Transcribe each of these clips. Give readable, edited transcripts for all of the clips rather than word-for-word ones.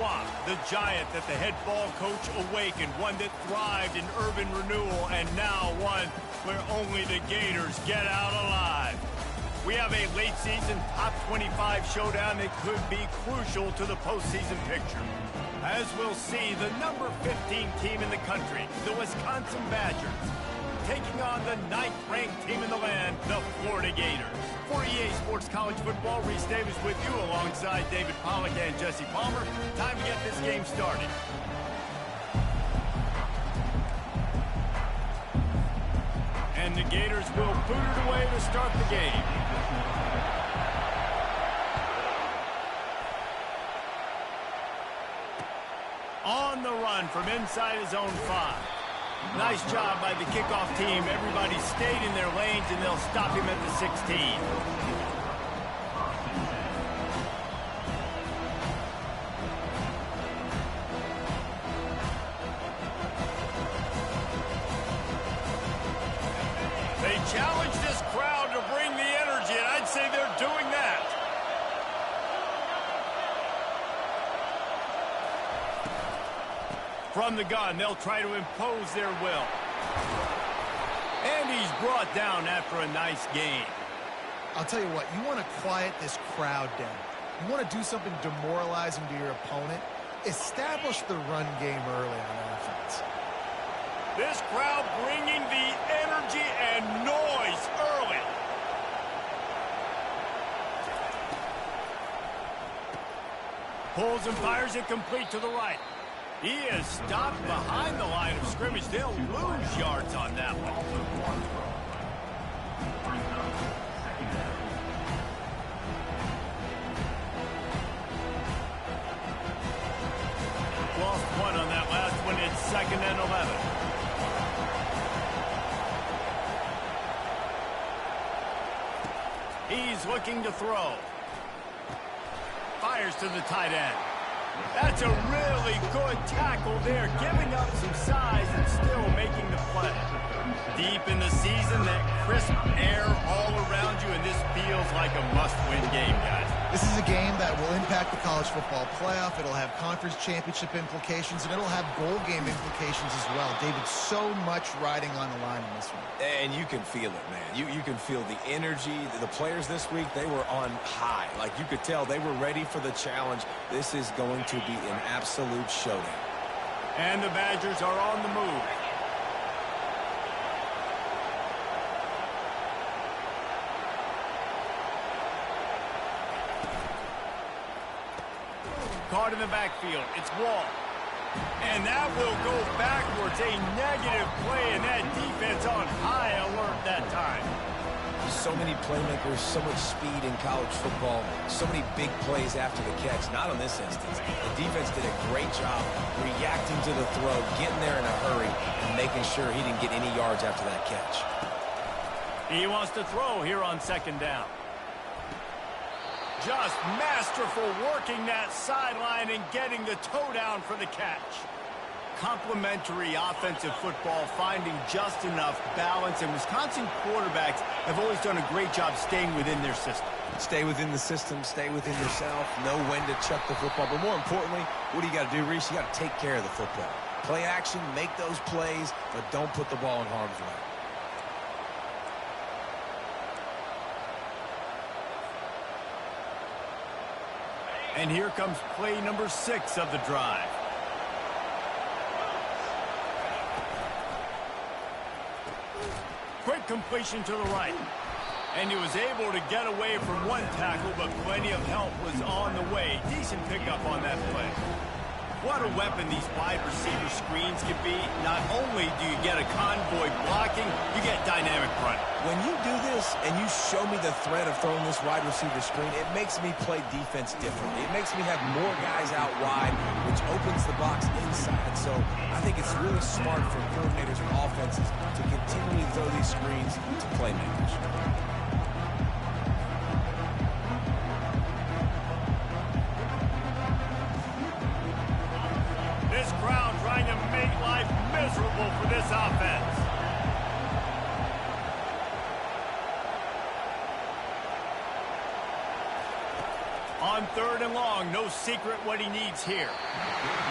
Francois, the giant that the head ball coach awakened, one that thrived in urban renewal, and now one where only the Gators get out alive. We have a late season top 25 showdown that could be crucial to the postseason picture. As we'll see, the number 15 team in the country, the Wisconsin Badgers, taking on the 9th-ranked team in the land, the Florida Gators. For EA Sports College Football, Reese Davis with you alongside David Pollack and Jesse Palmer. Time to get this game started. And the Gators will boot it away to start the game. On the run from inside his own 5. Nice job by the kickoff team. Everybody stayed in their lanes, and they'll stop him at the 16. They challenge this crowd to bring the energy, and I'd say they're doing that. From the gun, they'll try to impose their will. And he's brought down after a nice gain. I'll tell you what, you want to quiet this crowd down. You want to do something demoralizing to your opponent. Establish the run game early on offense. This crowd bringing the energy and noise early. Pulls and fires it complete to the right. He is stopped behind the line of scrimmage. They'll lose yards on that one. Lost one on that last one. It's 2nd and 11. He's looking to throw. Fires to the tight end. That's a really good tackle there, giving up some size and still making the play. Deep in the season, that crisp air all around you, and this feels like a must-win game, guys. This is a game that will impact the college football playoff. It'll have conference championship implications, and it'll have bowl game implications as well. David, so much riding on the line in this one. And you can feel it, man. You can feel the energy. The players this week, they were on high. Like, you could tell they were ready for the challenge. This is going to be an absolute showdown. And the Badgers are on the move. Caught in the backfield. It's Wall. And that will go backwards. A negative play, and that defense on high alert that time. So many playmakers, so much speed in college football, so many big plays after the catch. Not on this instance. The defense did a great job reacting to the throw, getting there in a hurry, and making sure he didn't get any yards after that catch. He wants to throw here on 2nd down. Just masterful working that sideline and getting the toe down for the catch. Complementary offensive football, finding just enough balance, and Wisconsin quarterbacks have always done a great job staying within their system. Stay within the system, stay within yourself, know when to chuck the football. But more importantly, what do you got to do, Reese? You got to take care of the football. Play action, make those plays, but don't put the ball in harm's way. And here comes play number 6 of the drive. Quick completion to the right. And he was able to get away from one tackle, but plenty of help was on the way. Decent pickup on that play. What a weapon these wide receiver screens can be. Not only do you get a convoy blocking, you get dynamic running. When you do this and you show me the threat of throwing this wide receiver screen, it makes me play defense differently. It makes me have more guys out wide, which opens the box inside. So I think it's really smart for coordinators and offenses to continually throw these screens to playmakers. This crowd trying to make life miserable for this offense. On third and long. No secret what he needs here.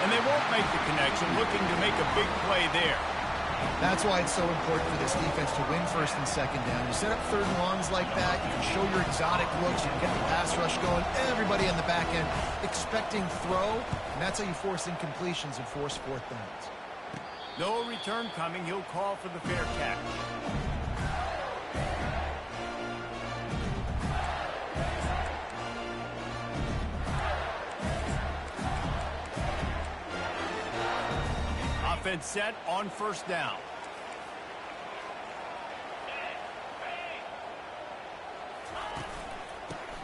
And they won't make the connection, looking to make a big play there. That's why it's so important for this defense to win first and second down. You set up third and longs like that, you can show your exotic looks, you can get the pass rush going, everybody on the back end expecting throw, and that's how you force incompletions and force fourth downs. No return coming. He'll call for the fair catch. Offense set on first down.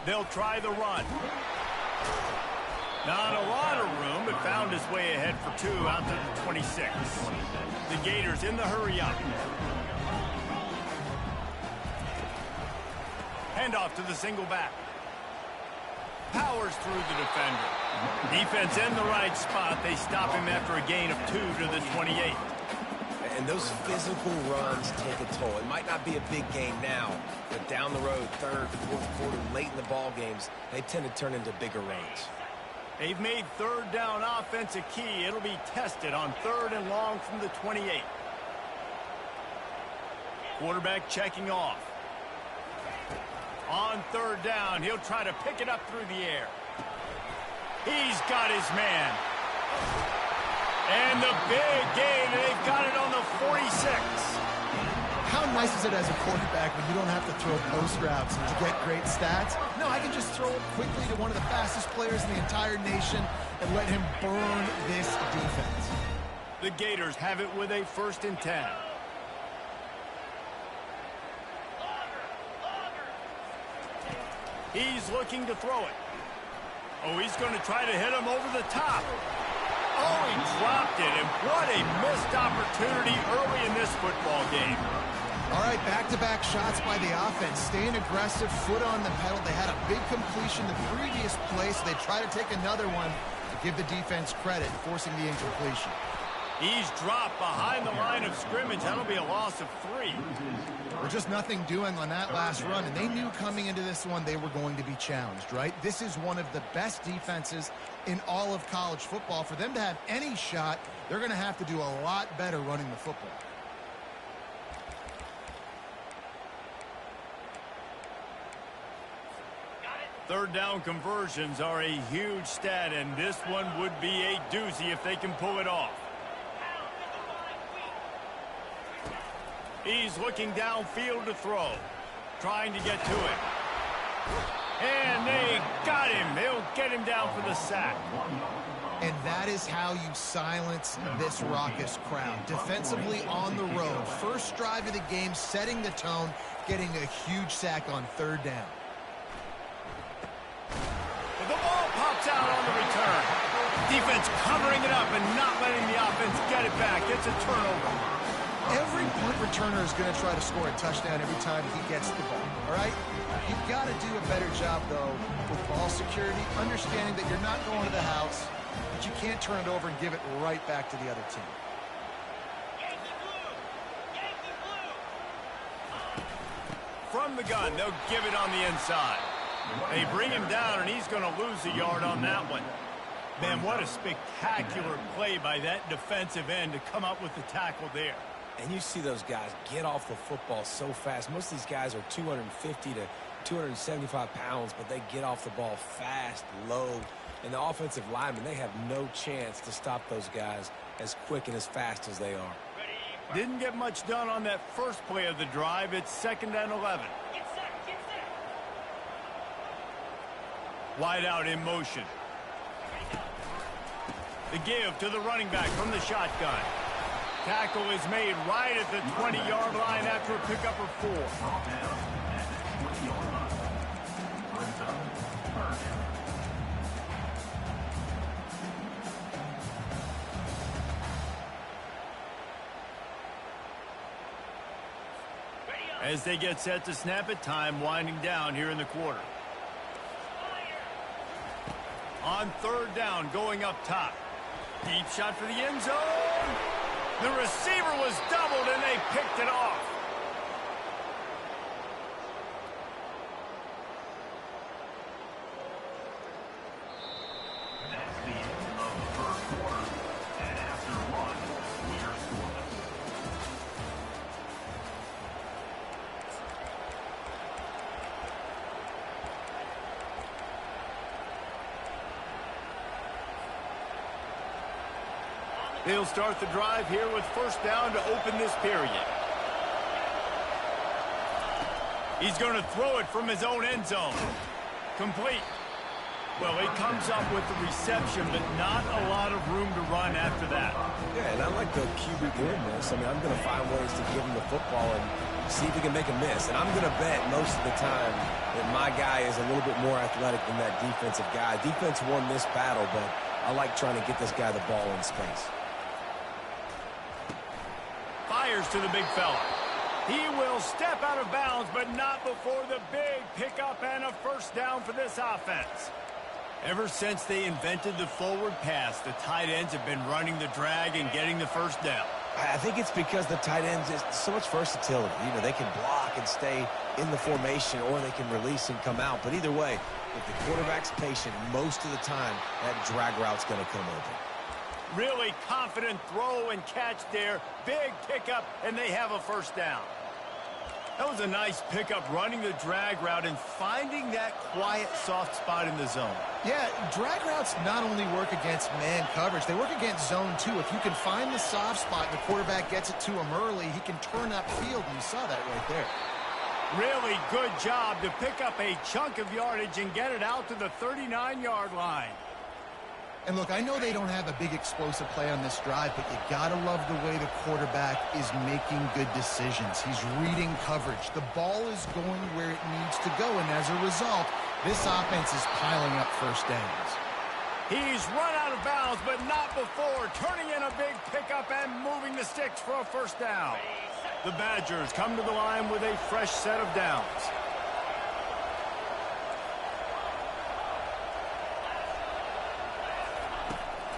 They'll try the run. Not a lot of room, but found his way ahead for 2 out to the 26. The Gators in the hurry up. Handoff to the single back. Powers through the defender. Defense in the right spot. They stop him after a gain of 2 to the 28. And those physical runs take a toll. It might not be a big game now, but down the road, third, fourth quarter, late in the ball games, they tend to turn into bigger runs. They've made third down offense a key. It'll be tested on third and long from the 28. Quarterback checking off. On third down, he'll try to pick it up through the air. He's got his man. And the big gain, they've got it on the 46. How nice is it as a quarterback when you don't have to throw post routes to get great stats? No, I can just throw it quickly to one of the fastest players in the entire nation and let him burn this defense. The Gators have it with a 1st and 10. He's looking to throw it. Oh, he's going to try to hit him over the top. Oh, he dropped it, and what a missed opportunity early in this football game. All right, back-to-back shots by the offense. Staying aggressive, foot on the pedal. They had a big completion the previous play, so they try to take another one to give the defense credit, forcing the incompletion. He's dropped behind the line of scrimmage. That'll be a loss of 3. There's just nothing doing on that last run, and they knew coming into this one they were going to be challenged, right? This is one of the best defenses in all of college football. For them to have any shot, they're going to have to do a lot better running the football. Third down conversions are a huge stat, and this one would be a doozy if they can pull it off. He's looking downfield to throw, trying to get to it. And they got him. They'll get him down for the sack. And that is how you silence this raucous crowd. Defensively on the road. First drive of the game, setting the tone, getting a huge sack on third down. The ball pops out on the return. Defense covering it up and not letting the offense get it back. It's a turnover. Every punt returner is going to try to score a touchdown every time he gets the ball, all right? You've got to do a better job, though, with ball security, understanding that you're not going to the house, but you can't turn it over and give it right back to the other team. From the gun, they'll give it on the inside. They bring him down, and he's going to lose a yard on that one. Man, what a spectacular play by that defensive end to come up with the tackle there. And you see those guys get off the football so fast. Most of these guys are 250 to 275 pounds, but they get off the ball fast, low. And the offensive linemen, they have no chance to stop those guys as quick and as fast as they are. Didn't get much done on that first play of the drive. It's 2nd and 11. Wide out in motion. The give to the running back from the shotgun. Tackle is made right at the 20-yard line after a pickup of 4. As they get set to snap it, time winding down here in the quarter. On third down, going up top. Deep shot for the end zone. The receiver was doubled, and they picked it off. They'll start the drive here with first down to open this period. He's going to throw it from his own end zone. Complete. Well, he comes up with the reception, but not a lot of room to run after that. Yeah, and I like the QB doing this. I mean, I'm going to find ways to give him the football and see if he can make a miss. And I'm going to bet most of the time that my guy is a little bit more athletic than that defensive guy. Defense won this battle, but I like trying to get this guy the ball in space. Fires to the big fella. He will step out of bounds, but not before the big pickup and a first down for this offense. Ever since they invented the forward pass, the tight ends have been running the drag and getting the first down. I think it's because the tight ends is so much versatility. You know, they can block and stay in the formation, or they can release and come out. But either way, if the quarterback's patient, most of the time, that drag route's going to come open. Really confident throw and catch there. Big pickup, and they have a first down. That was a nice pickup, running the drag route and finding that quiet, soft spot in the zone. Yeah, drag routes not only work against man coverage, they work against zone too. If you can find the soft spot and the quarterback gets it to him early, he can turn upfield, and you saw that right there. Really good job to pick up a chunk of yardage and get it out to the 39-yard line. And look, I know they don't have a big explosive play on this drive, but you gotta love the way the quarterback is making good decisions. He's reading coverage. The ball is going where it needs to go, and as a result, this offense is piling up first downs. He's run out of bounds, but not before turning in a big pickup and moving the sticks for a first down. The Badgers come to the line with a fresh set of downs.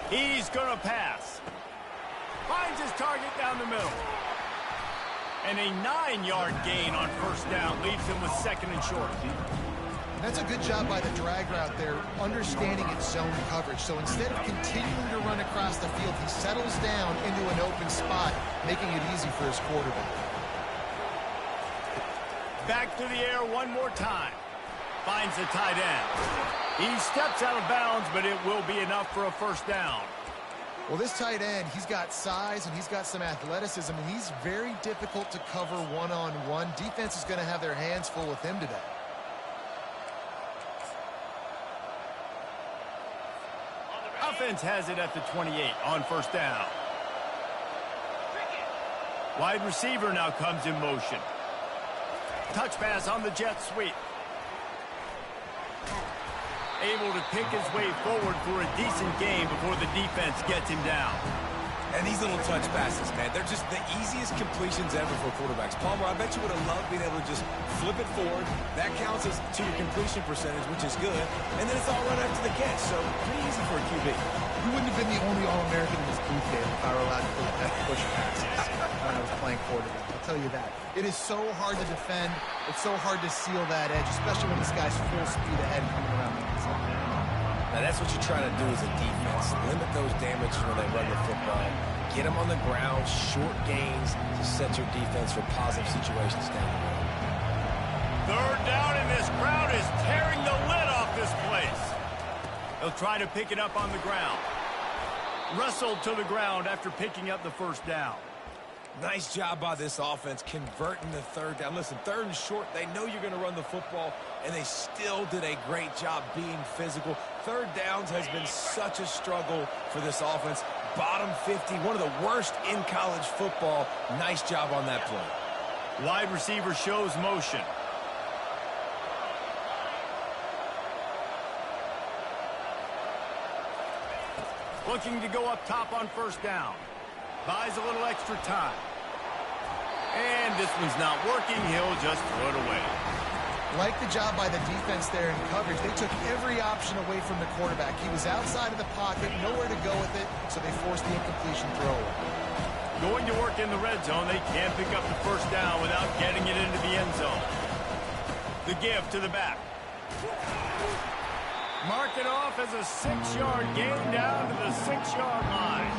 He's going to pass. Finds his target down the middle. And a 9-yard gain on first down leaves him with second and short. That's a good job by the drag route there, understanding its zone coverage. So instead of continuing to run across the field, he settles down into an open spot, making it easy for his quarterback. Back to the air one more time. Finds the tight end. He steps out of bounds, but it will be enough for a first down. Well, this tight end, he's got size and he's got some athleticism, and he's very difficult to cover one-on-one. Defense is going to have their hands full with him today. Offense has it at the 28 on first down. Wide receiver now comes in motion. Touch pass on the jet sweep. Able to pick his way forward for a decent gain before the defense gets him down. And these little touch passes, man, they're just the easiest completions ever for quarterbacks. Palmer, I bet you would have loved being able to just flip it forward. That counts as to your completion percentage, which is good. And then it's all run after the catch, so pretty easy for a QB. You wouldn't have been the only All-American in this booth game if I were allowed to push passes when I was playing quarterback. I'll tell you that. It is so hard to defend. It's so hard to seal that edge, especially when this guy's full speed ahead and coming around the inside. Now, that's what you're trying to do as a defense. Limit those damages when they run the football. Get them on the ground, short gains to set your defense for positive situations down the road. Third down, and this crowd is tearing the lid off this place. They'll try to pick it up on the ground. Wrestled to the ground after picking up the first down. Nice job by this offense converting the third down. Listen, third and short, they know you're going to run the football, and they still did a great job being physical. Third downs has been such a struggle for this offense. Bottom 50, one of the worst in college football. Nice job on that play. Wide receiver shows motion. Looking to go up top on first down. Buys a little extra time. And this one's not working. He'll just throw it away. Like the job by the defense there in coverage. They took every option away from the quarterback. He was outside of the pocket, nowhere to go with it, so they forced the incompletion throw. Going to work in the red zone. They can't pick up the first down without getting it into the end zone. The give to the back. Mark it off as a 6-yard gain down to the 6-yard line.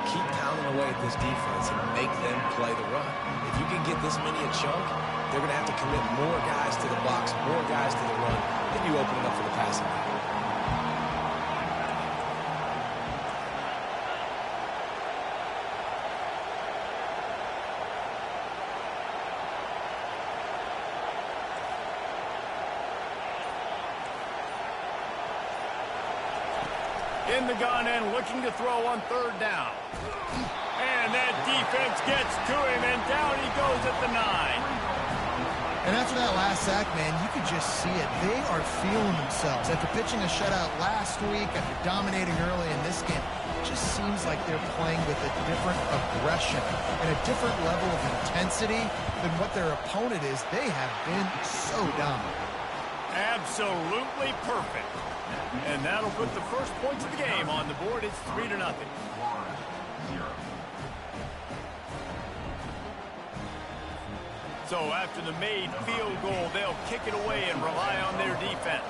Keep pounding away at this defense and make them play the run. If you can get this many a chunk, they're going to have to commit more guys to the box, more guys to the run. Then you open it up for the passing game. in the gun and looking to throw on third down. And that defense gets to him, and down he goes at the 9. And after that last sack, man, you could just see it. They are feeling themselves. After pitching a shutout last week, after dominating early in this game, it just seems like they're playing with a different aggression and a different level of intensity than what their opponent is. They have been so dominant. Absolutely perfect. And that'll put the first points of the game on the board. It's 3-0. So after the made field goal, they'll kick it away and rely on their defense.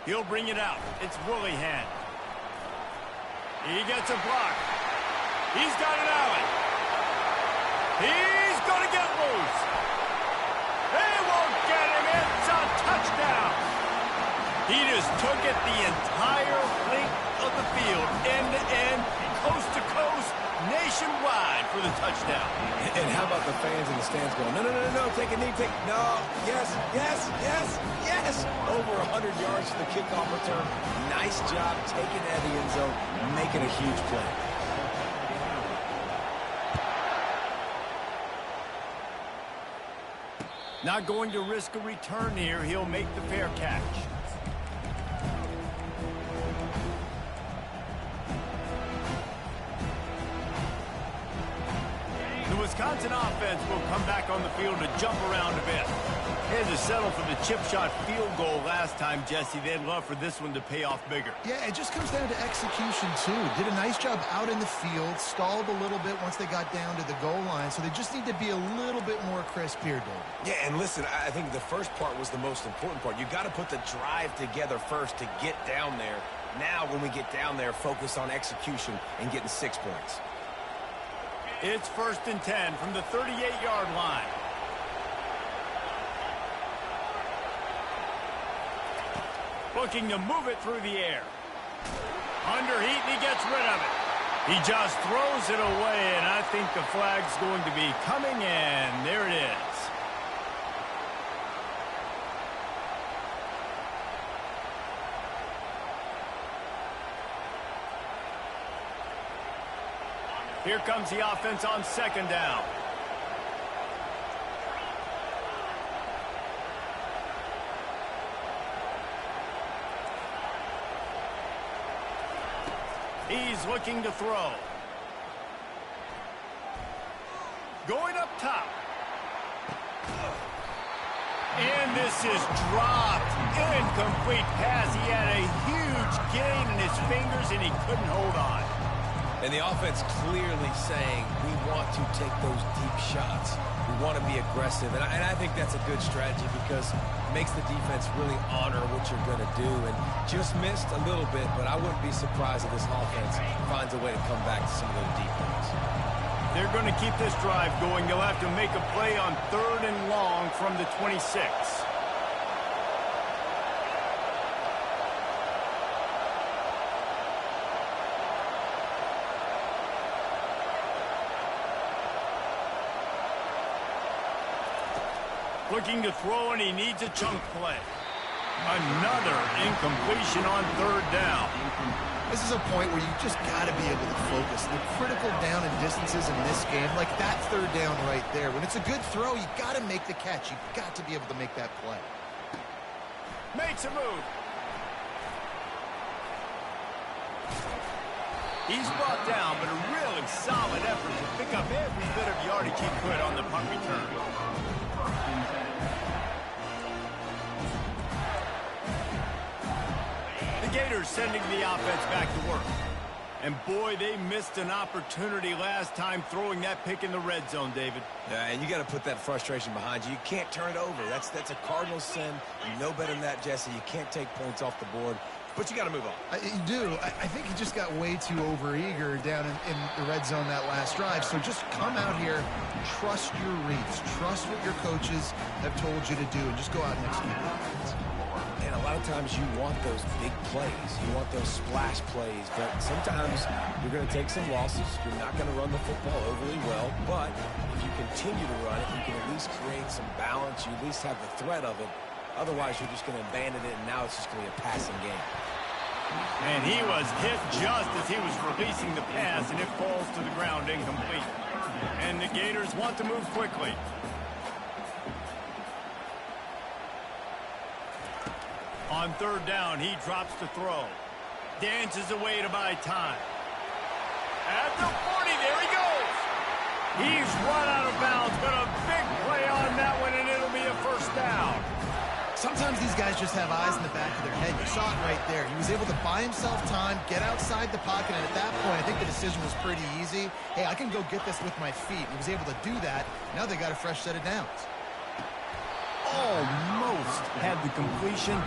He'll bring it out. It's Willihan. He gets a block. He's got an alley. He's going to get loose. They won't get him. It's a touchdown. He just took it the entire length of the field, end to end, coast to coast, nationwide for the touchdown. And how about the fans in the stands going, no, no, no, no, take a knee, no, yes, yes, yes, yes. Over 100 yards for the kickoff return. Nice job taking that in the end zone, making a huge play. Not going to risk a return here. He'll make the fair catch. The Wisconsin offense will come back on the field to jump around a bit. Had to settle for the chip shot field goal last time, Jesse. They'd love for this one to pay off bigger. Yeah, it just comes down to execution, too. Did a nice job out in the field, stalled a little bit once they got down to the goal line, so they just need to be a little bit more crisp here, David. Yeah, and listen, I think the first part was the most important part. You got to put the drive together first to get down there. Now, when we get down there, focus on execution and getting 6 points. It's 1st and 10 from the 38-yard line. Looking to move it through the air. Under heat, and he gets rid of it. He just throws it away, and I think the flag's going to be coming, and there it is. Here comes the offense on 2nd down. He's looking to throw. Going up top. And this is dropped. Incomplete pass. He had a huge gain in his fingers, and he couldn't hold on. And the offense clearly saying, we want to take those deep shots. We want to be aggressive. And I think that's a good strategy because it makes the defense really honor what you're going to do. And just missed a little bit, but I wouldn't be surprised if this offense finds a way to come back to some of those deep ones. They're going to keep this drive going. They'll have to make a play on 3rd and long from the 26. Looking to throw, and he needs a chunk play. Another incompletion on 3rd down. This is a point where you just got to be able to focus. The critical down and distances in this game, like that 3rd down right there. When it's a good throw, you got to make the catch. You've got to be able to make that play. Makes a move. He's brought down, but a really solid effort to pick up every bit of yardage he could on the punt return. The Gators sending the offense back to work. And boy, they missed an opportunity last time throwing that pick in the red zone, David. Yeah, and you got to put that frustration behind you. You can't turn it over. That's a cardinal sin. You know better than that, Jesse. You can't take points off the board. But you got to move on. You do. I think he just got way too overeager down in the red zone that last drive. So just come out here, trust your reads, trust what your coaches have told you to do, and just go out and execute it. And a lot of times you want those big plays. You want those splash plays. But sometimes you're going to take some losses. You're not going to run the football overly well. But if you continue to run it, you can at least create some balance. You at least have the threat of it. Otherwise, you're just going to abandon it, and now it's just going to be a passing game. And he was hit just as he was releasing the pass, and it falls to the ground incomplete. And the Gators want to move quickly. On third down, he drops to throw. Dances away to buy time. At the 40, there he goes. He's run out of bounds, but a big play on that one, and it'll be a first down. Sometimes these guys just have eyes in the back of their head. You saw it right there. He was able to buy himself time, get outside the pocket, and at that point, I think the decision was pretty easy. Hey, I can go get this with my feet. He was able to do that. Now they got a fresh set of downs. Almost had the completion,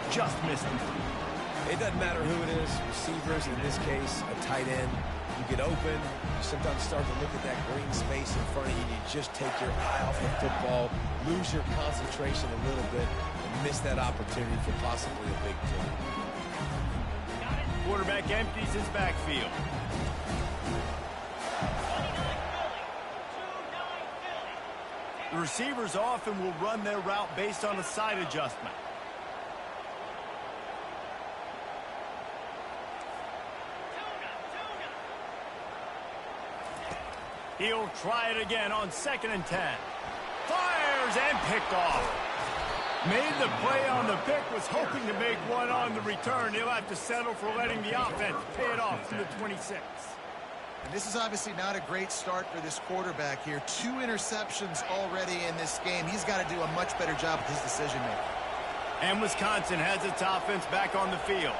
just missed him. It doesn't matter who it is, receivers, in this case, a tight end. You get open, you sometimes start to look at that green space in front of you, and you just take your eye off the football, lose your concentration a little bit, and miss that opportunity for possibly a big play. Quarterback empties his backfield. The receivers often will run their route based on a side adjustment. He'll try it again on 2nd and 10. Fires and picked off. Made the play on the pick, was hoping to make one on the return. He'll have to settle for letting the offense pay it off from the 26. And this is obviously not a great start for this quarterback here. 2 interceptions already in this game. He's got to do a much better job with his decision-making. And Wisconsin has its offense back on the field.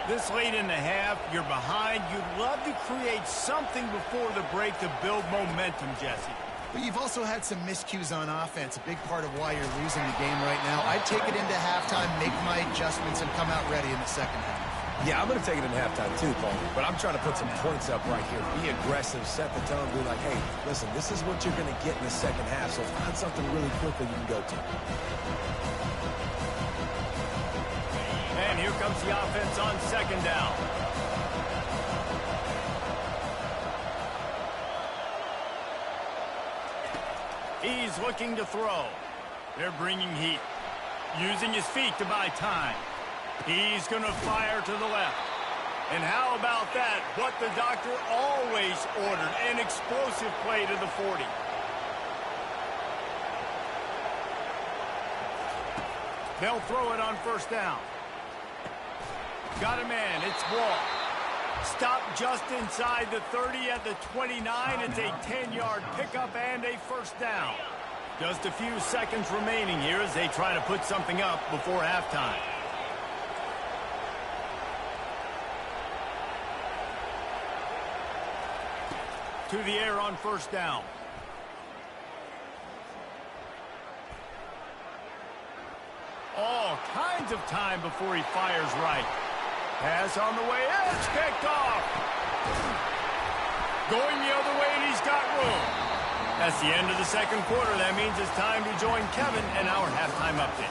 This late in the half, you're behind. You'd love to create something before the break to build momentum, Jesse. But you've also had some miscues on offense, a big part of why you're losing the game right now. I'd take it into halftime, make my adjustments, and come out ready in the second half. Yeah, I'm going to take it in halftime too, Paul. But I'm trying to put some points up right here. Be aggressive, set the tone, be like, hey, listen, this is what you're going to get in the second half, so find something really quickly you can go to. And here comes the offense on 2nd down. He's looking to throw. They're bringing heat. Using his feet to buy time. He's going to fire to the left. And how about that? What the doctor always ordered. An explosive play to the 40. They'll throw it on 1st down. Got a man. It's Wall. Stop just inside the 30 at the 29. It's a 10-yard pickup and a 1st down. Just a few seconds remaining here as they try to put something up before halftime. To the air on 1st down. All kinds of time before he fires right. Pass on the way, it's picked off. Going the other way, and he's got room. That's the end of the 2nd quarter. That means it's time to join Kevin and our halftime update.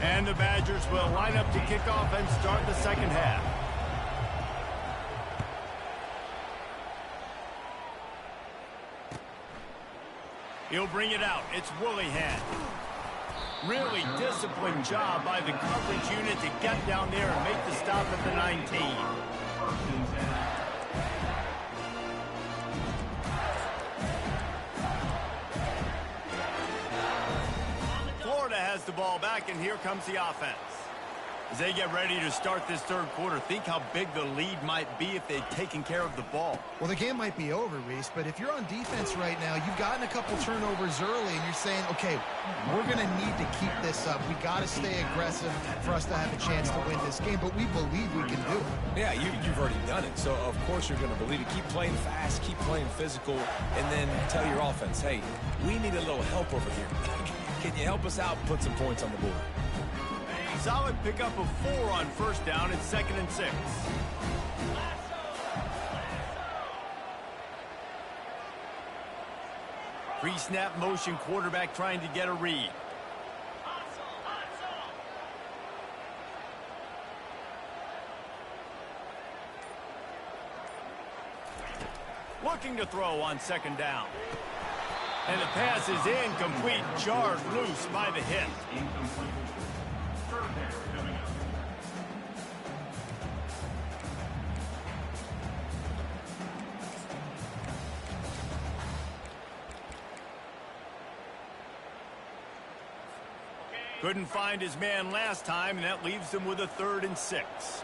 And the Badgers will line up to kick off and start the 2nd half. He'll bring it out. It's Woolihan. Really disciplined job by the coverage unit to get down there and make the stop at the 19. Florida has the ball back, and here comes the offense. As they get ready to start this 3rd quarter, think how big the lead might be if they'd taken care of the ball. Well, the game might be over, Reese, but if you're on defense right now, you've gotten a couple turnovers early, and you're saying, okay, we're going to need to keep this up. We got to stay aggressive for us to have a chance to win this game, but we believe we can do it. Yeah, you've already done it, so of course you're going to believe it. Keep playing fast, keep playing physical, and then tell your offense, hey, we need a little help over here. Can you help us out and put some points on the board? Solid pickup of 4 on 1st down. It's 2nd and 6. Pre-snap motion, quarterback trying to get a read. looking to throw on second down. And the pass is incomplete, jarred loose by the hip. Couldn't find his man last time, and that leaves him with a 3rd and 6.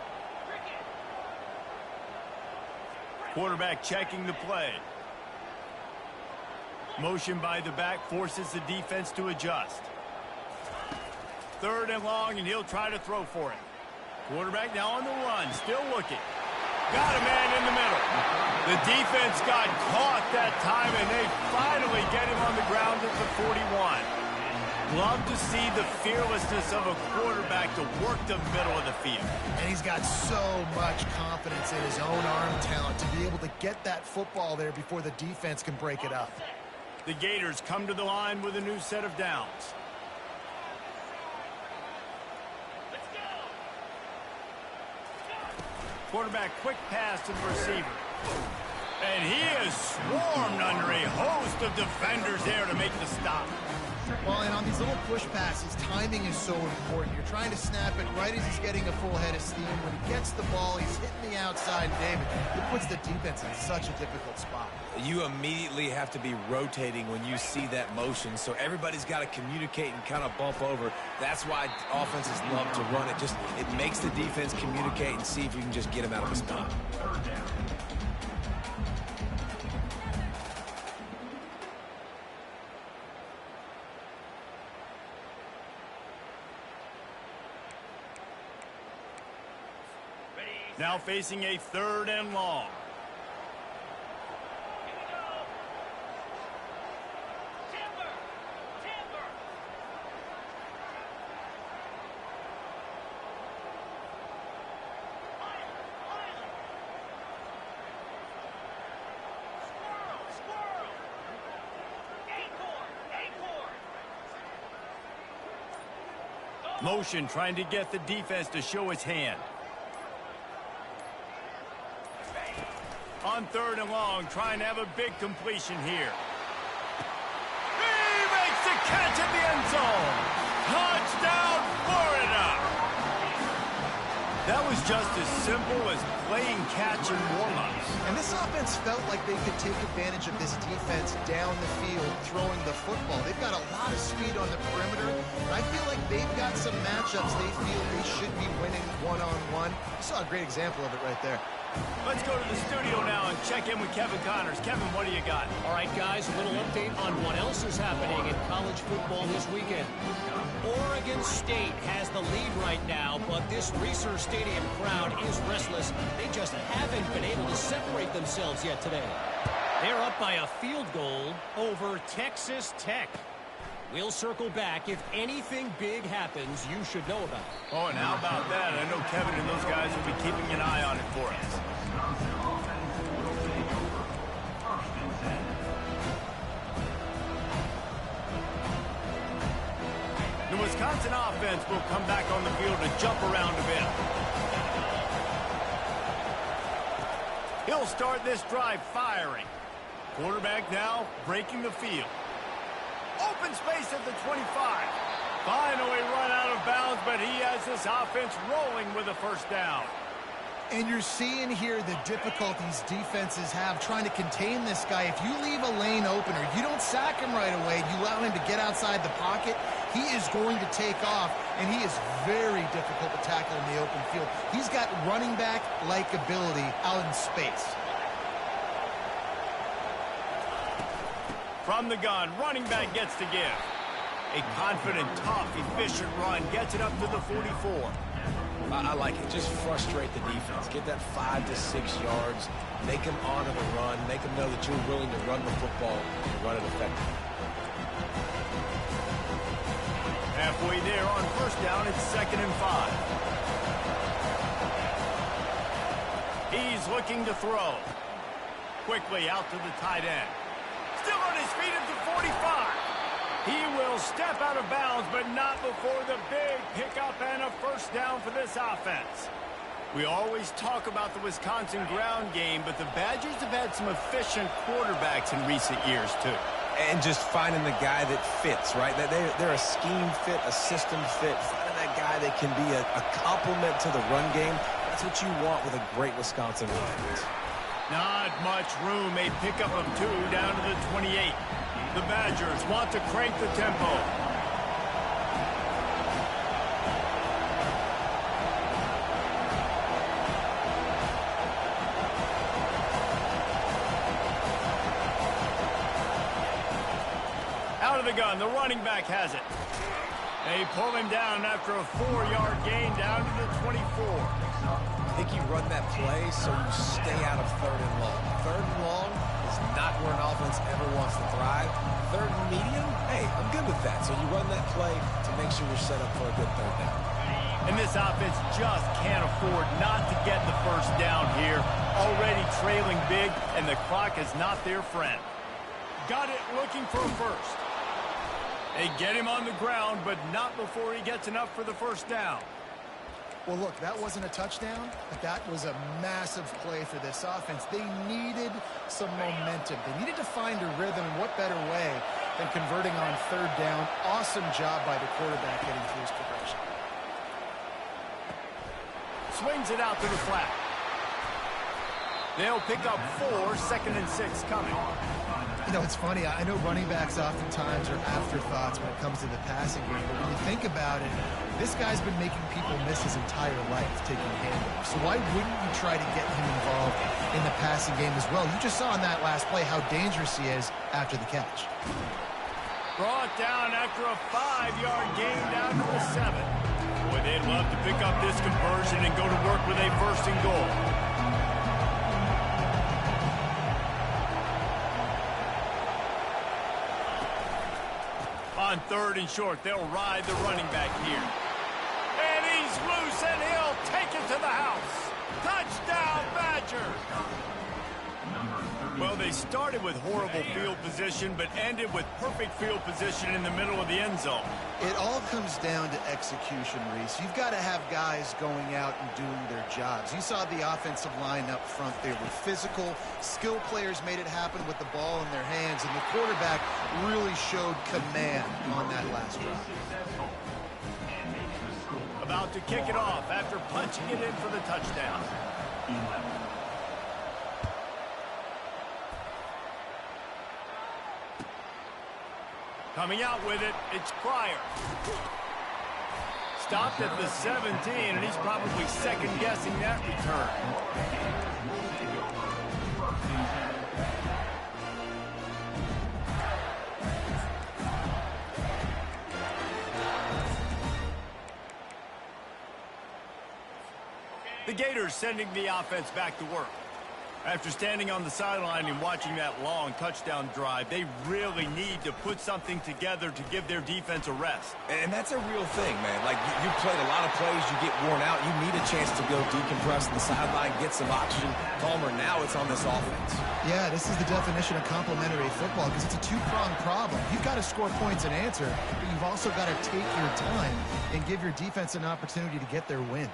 Quarterback checking the play. Motion by the back forces the defense to adjust. 3rd and long, and he'll try to throw for it. Quarterback now on the run, still looking. Got a man in the middle. The defense got caught that time, and they finally get him on the ground at the 41. Love to see the fearlessness of a quarterback to work the middle of the field. And he's got so much confidence in his own arm talent to be able to get that football there before the defense can break it up. The Gators come to the line with a new set of downs. Quarterback quick pass to the receiver. And he is swarmed under a host of defenders there to make the stop. Well, and on these little push passes, timing is so important. You're trying to snap it right as he's getting a full head of steam. When he gets the ball, he's hitting the outside, David. It puts the defense in such a difficult spot. You immediately have to be rotating when you see that motion, so everybody's got to communicate and kind of bump over. That's why offenses love to run it. It makes the defense communicate and see if you can just get him out of the spot. Now facing a 3rd and long. Motion trying to get the defense to show its hand. On 3rd and long, trying to have a big completion here. He makes the catch at the end zone. Touchdown, Florida! That was just as simple as playing catch and warm-ups. And this offense felt like they could take advantage of this defense down the field, throwing the football. They've got a lot of speed on the perimeter, and I feel like they've got some matchups they feel they should be winning one-on-one. You saw a great example of it right there. Let's go to the studio now and check in with Kevin Connors. Kevin, what do you got? All right, guys, a little update on what else is happening in college football this weekend. Oregon State has the lead right now, but this Reser Stadium crowd is restless. They just haven't been able to separate themselves yet today. They're up by a field goal over Texas Tech. We'll circle back. If anything big happens, you should know about it. Oh, and how about that? I know Kevin and those guys will be keeping an eye on it for us. The Wisconsin offense will come back on the field to jump around a bit. He'll start this drive firing. Quarterback now breaking the field. Open space at the 25. Finally run out of bounds, but he has this offense rolling with a 1st down. And you're seeing here the difficulties defenses have trying to contain this guy. If you leave a lane open or you don't sack him right away, you allow him to get outside the pocket, he is going to take off, and he is very difficult to tackle in the open field. He's got running back-like ability out in space. From the gun, running back gets to give. A confident, tough, efficient run gets it up to the 44. I like it. Just frustrate the defense. Get that 5 to 6 yards. Make them honor the run. Make them know that you're willing to run the football and run it effectively. Halfway there on 1st down, it's 2nd and 5. He's looking to throw. Quickly out to the tight end. Still on his feet at the 45. He will step out of bounds, but not before the big pickup and a 1st down for this offense. We always talk about the Wisconsin ground game, but the Badgers have had some efficient quarterbacks in recent years, too. And just finding the guy that fits, right? They're a scheme fit, a system fit. Finding that guy that can be a complement to the run game. That's what you want with a great Wisconsin offense. Not much room. A pickup of 2 down to the 28. The Badgers want to crank the tempo. Out of the gun, the running back has it. They pull him down after a 4-yard gain down to the 24. I think you run that play so you stay out of 3rd and long. 3rd and long is not where an offense ever wants to thrive. 3rd and medium, hey, I'm good with that. So you run that play to make sure you're set up for a good 3rd down. And this offense just can't afford not to get the first down here. Already trailing big, and the clock is not their friend. Got it, looking for a first. They get him on the ground, but not before he gets enough for the first down. Well, look, that wasn't a touchdown, but that was a massive play for this offense. They needed some momentum. They needed to find a rhythm, and what better way than converting on 3rd down. Awesome job by the quarterback getting through his progression. Swings it out to the flat. They'll pick up 4, 2nd and 6 coming. You know, it's funny. I know running backs oftentimes are afterthoughts when it comes to the passing game, but when you think about it, this guy's been making people miss his entire life taking handoffs. So why wouldn't you try to get him involved in the passing game as well? You just saw in that last play how dangerous he is after the catch. Brought down after a 5-yard gain down to the 7. Boy, they'd love to pick up this conversion and go to work with a 1st and goal. On 3rd and short, they'll ride the running back here. And he's loose, and he'll take it to the house. Touchdown, Badgers! Well, they started with horrible field position, but ended with perfect field position in the middle of the end zone. It all comes down to execution, Reese. You've got to have guys going out and doing their jobs. You saw the offensive line up front. They were physical. Skill players made it happen with the ball in their hands, and the quarterback really showed command on that last drive. About to kick it off after punching it in for the touchdown. Coming out with it, it's Pryor. Stopped at the 17, and he's probably second-guessing that return. The Gators sending the offense back to work. After standing on the sideline and watching that long touchdown drive, they really need to put something together to give their defense a rest. And that's a real thing, man. Like, you played a lot of plays, you get worn out, you need a chance to go decompress on the sideline, get some oxygen. Palmer, now it's on this offense. Yeah, this is the definition of complementary football because it's a two-pronged problem. You've got to score points and answer, but you've also got to take your time and give your defense an opportunity to get their win.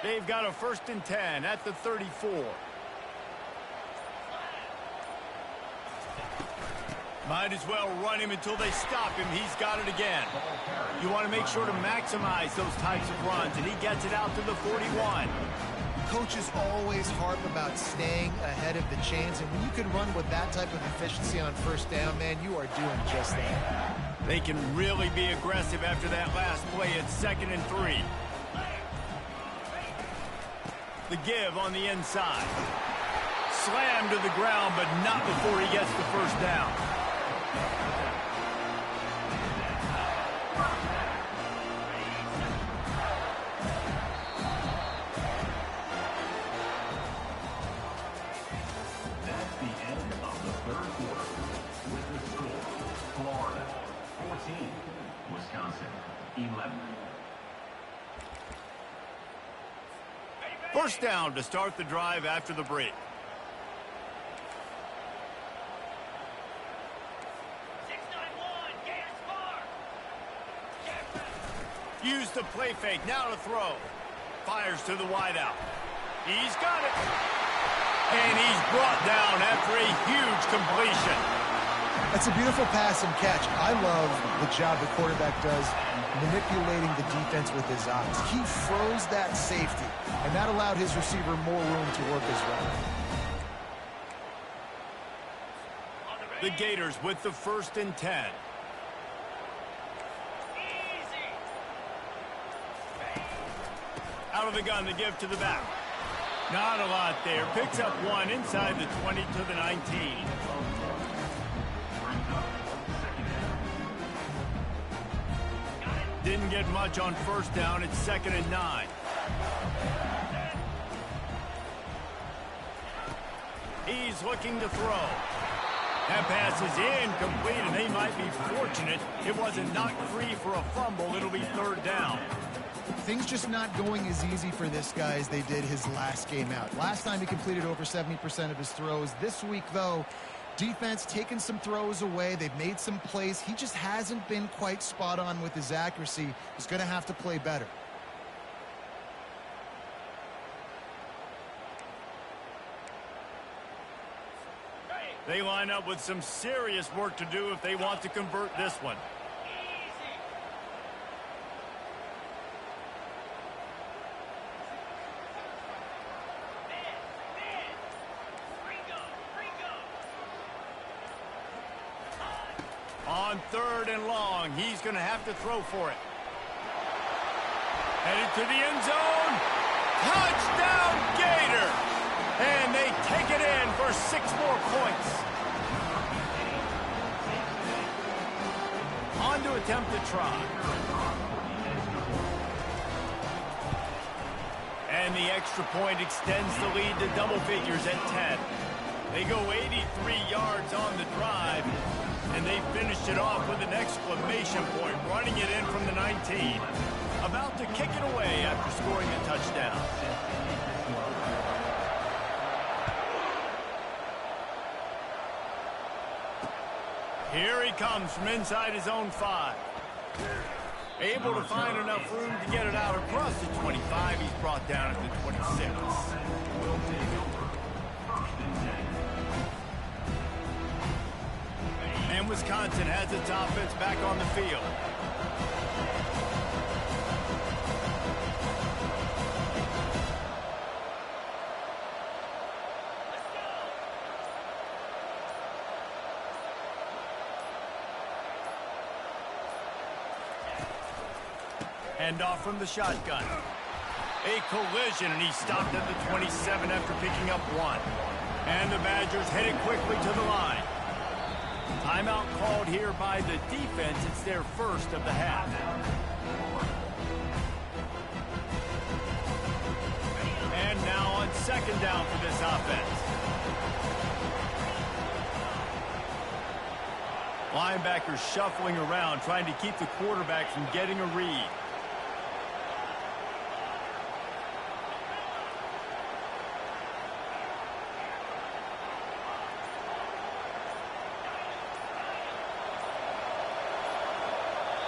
They've got a 1st and 10 at the 34. Might as well run him until they stop him. He's got it again. You want to make sure to maximize those types of runs, and he gets it out to the 41. Coaches always harp about staying ahead of the chains, and when you can run with that type of efficiency on 1st down, man, you are doing just that. They can really be aggressive after that last play at 2nd and 3. The give on the inside. Slammed to the ground, but not before he gets the 1st down. That's the end of the 3rd quarter. With the score, Florida 14, Wisconsin 11. 1st down to start the drive after the break. Use the play fake. Now to throw. Fires to the wideout. He's got it. And he's brought down after a huge completion. That's a beautiful pass and catch. I love the job the quarterback does manipulating the defense with his eyes. He froze that safety, and that allowed his receiver more room to work his route. The Gators with the 1st and 10. Out of the gun to give to the back. Not a lot there. Picks up 1 inside the 20 to the 19. Didn't get much on 1st down. It's 2nd and 9. He's looking to throw. That pass is incomplete, and they might be fortunate it wasn't knocked free for a fumble. It'll be 3rd down. Things just not going as easy for this guy as they did his last game out. Last time he completed over 70% of his throws. This week, though, defense taking some throws away. They've made some plays. He just hasn't been quite spot on with his accuracy. He's going to have to play better. They line up with some serious work to do if they want to convert this one. On 3rd and long, he's going to have to throw for it. Headed to the end zone. Touchdown, Gator! And they take it in for 6 more points. On to attempt to try. And the extra point extends the lead to double figures at 10. They go 83 yards on the drive, and they finished it off with an exclamation point, running it in from the 19. About to kick it away after scoring the touchdown. Here he comes from inside his own 5. Able to find enough room to get it out across the 25. He's brought down at the 26. And Wisconsin has its offense back on the field. Hand off from the shotgun. A collision, and he stopped at the 27 after picking up 1. And the Badgers headed quickly to the line. Timeout called here by the defense. It's their first of the half. And now on 2nd down for this offense. Linebackers shuffling around, trying to keep the quarterback from getting a read.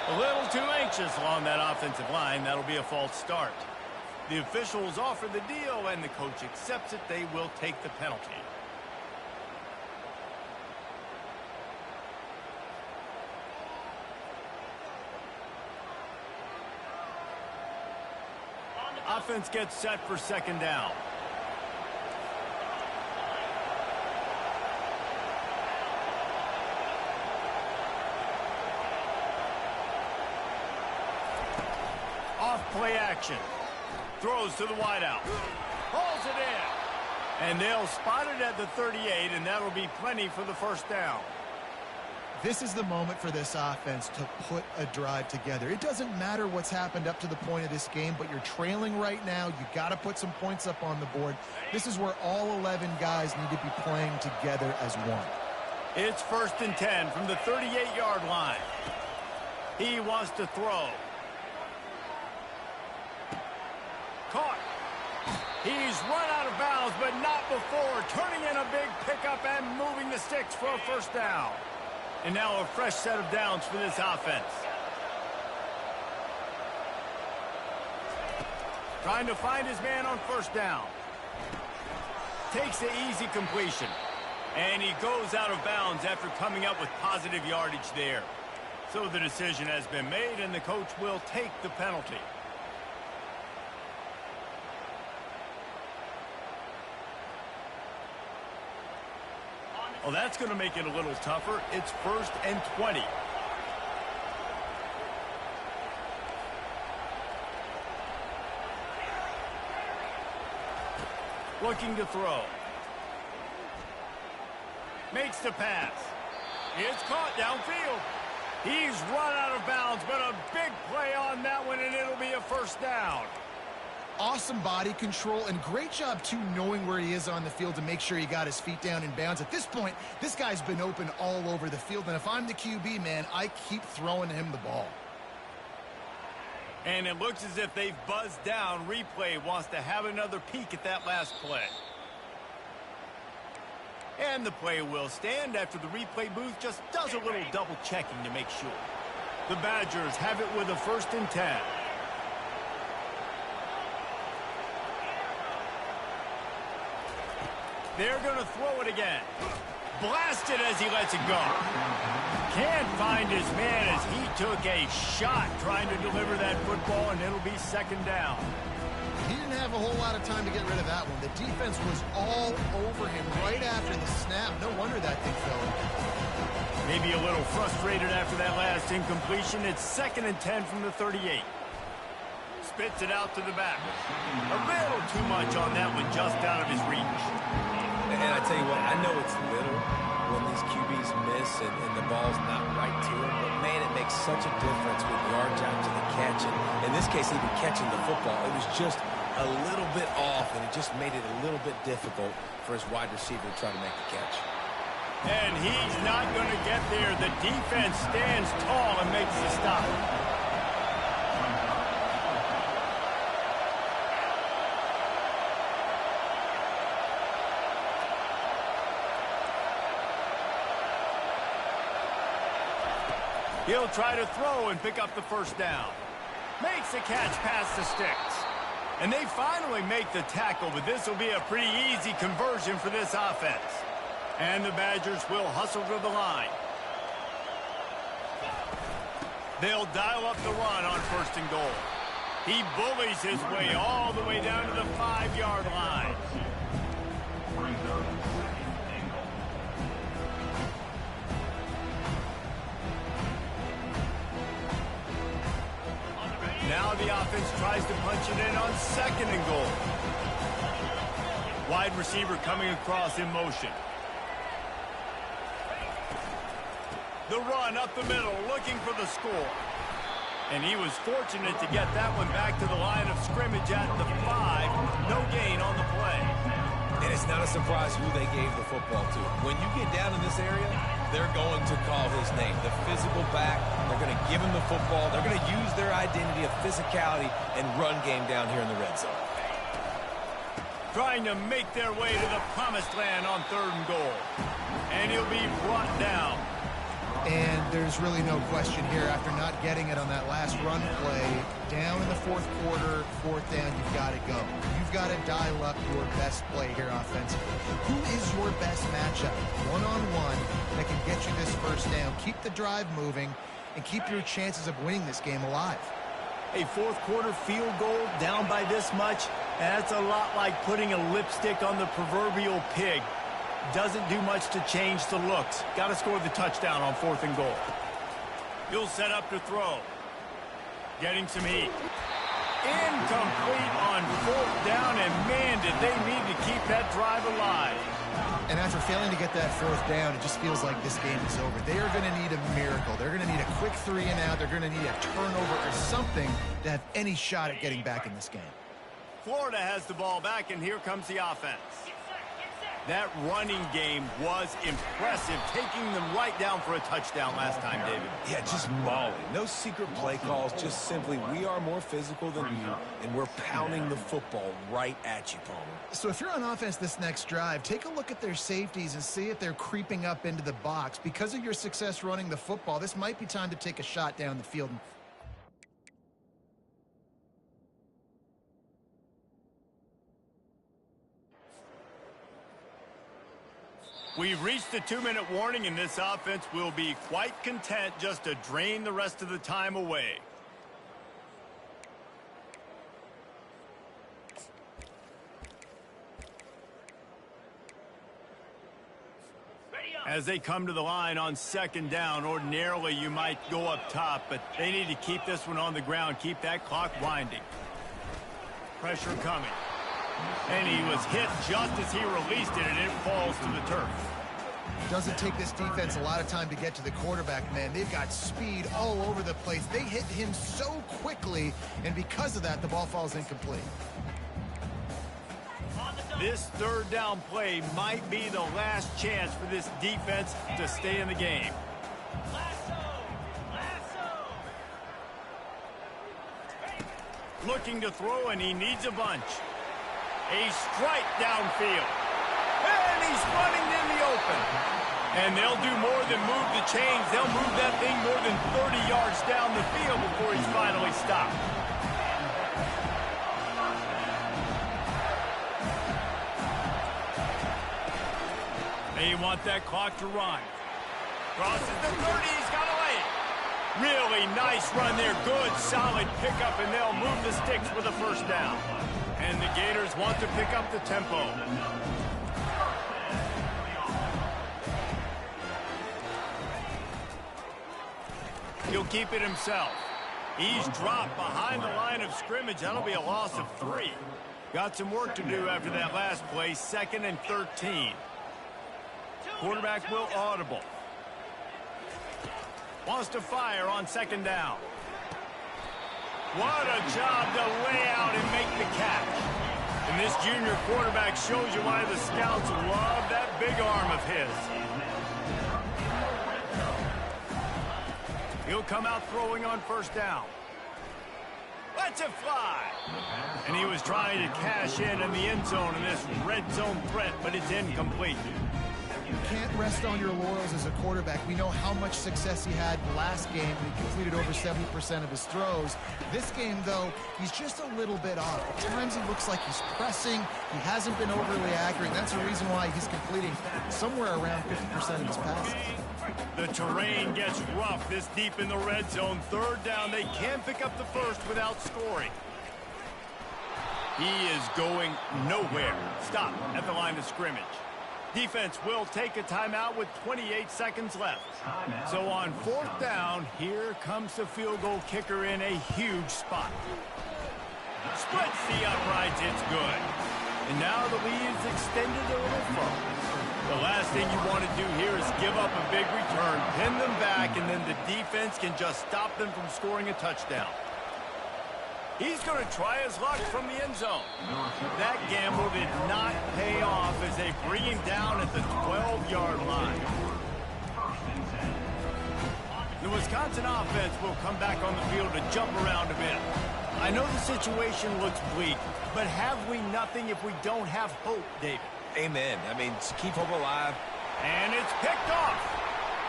A little too anxious along that offensive line. That'll be a false start. The officials offer the deal, and the coach accepts it. They will take the penalty. Offense gets set for 2nd down. Play action. Throws to the wideout. Hauls it in. And they'll spot it at the 38, and that'll be plenty for the 1st down. This is the moment for this offense to put a drive together. It doesn't matter what's happened up to the point of this game, but you're trailing right now. You got to put some points up on the board. This is where all 11 guys need to be playing together as one. It's 1st and 10 from the 38-yard line. He wants to throw. Caught. He's run out of bounds, but not before. Turning in a big pickup and moving the sticks for a 1st down. And now a fresh set of downs for this offense. Trying to find his man on first down. Takes the easy completion. And he goes out of bounds after coming up with positive yardage there. So the decision has been made, and the coach will take the penalty. Well, that's going to make it a little tougher. It's 1st and 20. Looking to throw. Makes the pass. It's caught downfield. He's run out of bounds, but a big play on that one, and it'll be a first down. Awesome body control, and great job, too, knowing where he is on the field to make sure he got his feet down in bounds. At this point, this guy's been open all over the field, and if I'm the QB, man, I keep throwing him the ball. And it looks as if they've buzzed down. Replay wants to have another peek at that last play. And the play will stand after the replay booth just does a little double checking to make sure. The Badgers have it with a 1st and 10. They're going to throw it again. Blasted as he lets it go. Can't find his man as he took a shot trying to deliver that football, and it'll be 2nd down. He didn't have a whole lot of time to get rid of that one. The defense was all over him right after the snap. No wonder that thing fell. Maybe a little frustrated after that last incompletion. It's 2nd and 10 from the 38. Spits it out to the back. A little too much on that one, just out of his reach. And I tell you what, I know it's little when these QBs miss and the ball's not right to them, but man, it makes such a difference with yards after the catch. And in this case, even catching the football, it was just a little bit off, and it just made it a little bit difficult for his wide receiver to try to make the catch. And he's not going to get there. The defense stands tall and makes the stop. He'll try to throw and pick up the first down. Makes the catch past the sticks. And they finally make the tackle, but this will be a pretty easy conversion for this offense. And the Badgers will hustle to the line. They'll dial up the run on 1st and goal. He bullies his way all the way down to the 5-yard line. Now the offense tries to punch it in on 2nd and goal. Wide receiver coming across in motion. The run up the middle, looking for the score. And he was fortunate to get that one back to the line of scrimmage at the 5. No gain on the play. And it's not a surprise who they gave the football to. When you get down in this area, they're going to call his name. The physical back, they're going to give him the football. They're going to use their identity of physicality and run game down here in the red zone. Trying to make their way to the promised land on 3rd and goal. And he'll be brought down. And there's really no question here, after not getting it on that last run play, down in the 4th quarter, 4th down, you've got to go. You've got to dial up your best play here offensively. Who is your best matchup? One-on-one that can get you this first down. Keep the drive moving and keep your chances of winning this game alive. A 4th quarter field goal down by this much, that's a lot like putting a lipstick on the proverbial pig. Doesn't do much to change the looks. Got to score the touchdown on 4th and goal. He'll set up to throw. Getting some heat. Incomplete on 4th down, and man, did they need to keep that drive alive. And after failing to get that 4th down, it just feels like this game is over. They are going to need a miracle. They're going to need a quick 3 and out. They're going to need a turnover or something to have any shot at getting back in this game. Florida has the ball back, and here comes the offense. That running game was impressive, taking them right down for a touchdown last time, David. Yeah, just mauling. No secret play calls, just simply we are more physical than you, and we're pounding the football right at you, Palmer. So if you're on offense this next drive, take a look at their safeties and see if they're creeping up into the box. Because of your success running the football, this might be time to take a shot down the field. We've reached the 2-minute warning, and this offense will be quite content just to drain the rest of the time away. As they come to the line on 2nd down, ordinarily you might go up top, but they need to keep this one on the ground, keep that clock winding. Pressure coming. And he was hit just as he released it, and it falls to the turf. Doesn't take this defense a lot of time to get to the quarterback, man. They've got speed all over the place. They hit him so quickly, and because of that, the ball falls incomplete. This 3rd down play might be the last chance for this defense to stay in the game. Looking to throw, and he needs a bunch. A strike downfield. And he's running in the open. And they'll do more than move the chains. They'll move that thing more than 30 yards down the field before he's finally stopped. They want that clock to run. Crosses the 30. He's got away. Really nice run there. Good, solid pickup, and they'll move the sticks with a 1st down. And the Gators want to pick up the tempo. He'll keep it himself. He's dropped behind the line of scrimmage. That'll be a loss of 3. Got some work to do after that last play. 2nd and 13. Quarterback will audible. Wants to fire on 2nd down. What a job to lay out and make the catch. And this junior quarterback shows you why the scouts love that big arm of his. He'll come out throwing on 1st down. Lets it fly. And he was trying to cash in the end zone in this red zone threat, but it's incomplete. You can't rest on your laurels as a quarterback. We know how much success he had last game. He completed over 70% of his throws. This game, though, he's just a little bit off. At times he looks like he's pressing. He hasn't been overly accurate. That's the reason why he's completing somewhere around 50% of his passes. The terrain gets rough this deep in the red zone. 3rd down, they can pick up the 1st without scoring. He is going nowhere. Stop at the line of scrimmage. Defense will take a timeout with 28 seconds left. So on 4th down, here comes the field goal kicker in a huge spot. Splits the uprights, it's good. And now the lead is extended a little further. The last thing you want to do here is give up a big return, pin them back, and then the defense can just stop them from scoring a touchdown. He's going to try his luck from the end zone. That gamble did not pay off as they bring him down at the 12-yard line. The Wisconsin offense will come back on the field to jump around a bit. I know the situation looks bleak, but have we nothing if we don't have hope, David? Amen. I mean, just keep hope alive. And it's picked off,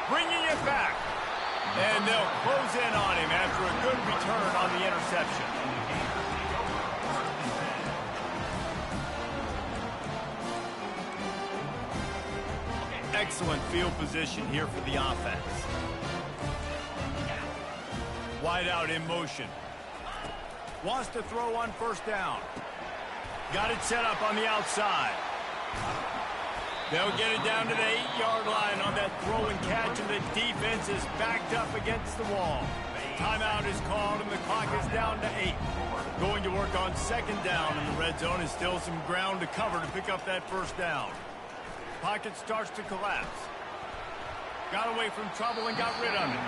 bringing it back. And they'll close in on him after a good return on the interception. Excellent field position here for the offense. Wide out in motion. Wants to throw on 1st down. Got it set up on the outside. They'll get it down to the 8-yard line on that throw and catch, and the defense is backed up against the wall. Timeout is called, and the clock is down to 8. Going to work on 2nd down in the red zone, and still some ground to cover to pick up that 1st down. Pocket starts to collapse. Got away from trouble and got rid of it.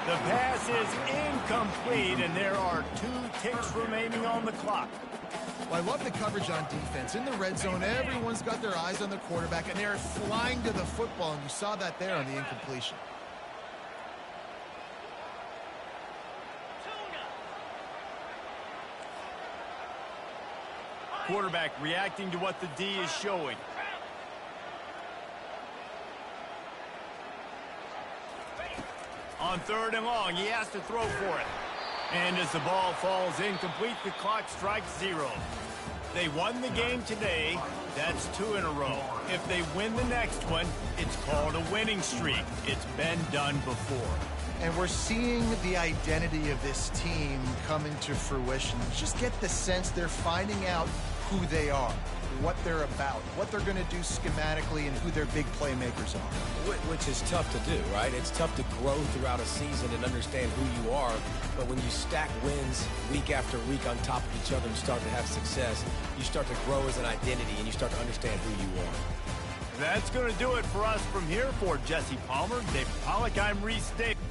The pass is incomplete, and there are 2 ticks remaining on the clock. Well, I love the coverage on defense. In the red zone, everyone's got their eyes on the quarterback, and they're flying to the football, and you saw that there on the incompletion. Quarterback reacting to what the D is showing. On 3rd and long, he has to throw for it. And as the ball falls incomplete, the clock strikes 0. They won the game today. That's 2 in a row. If they win the next one, it's called a winning streak. It's been done before. And we're seeing the identity of this team come into fruition. Just get the sense they're finding out who they are, what they're about, what they're going to do schematically, and who their big playmakers are. Which is tough to do, right? It's tough to grow throughout a season and understand who you are. But when you stack wins week after week on top of each other and start to have success, you start to grow as an identity and you start to understand who you are. That's going to do it for us from here. For Jesse Palmer, David Pollack, I'm Reese Davis.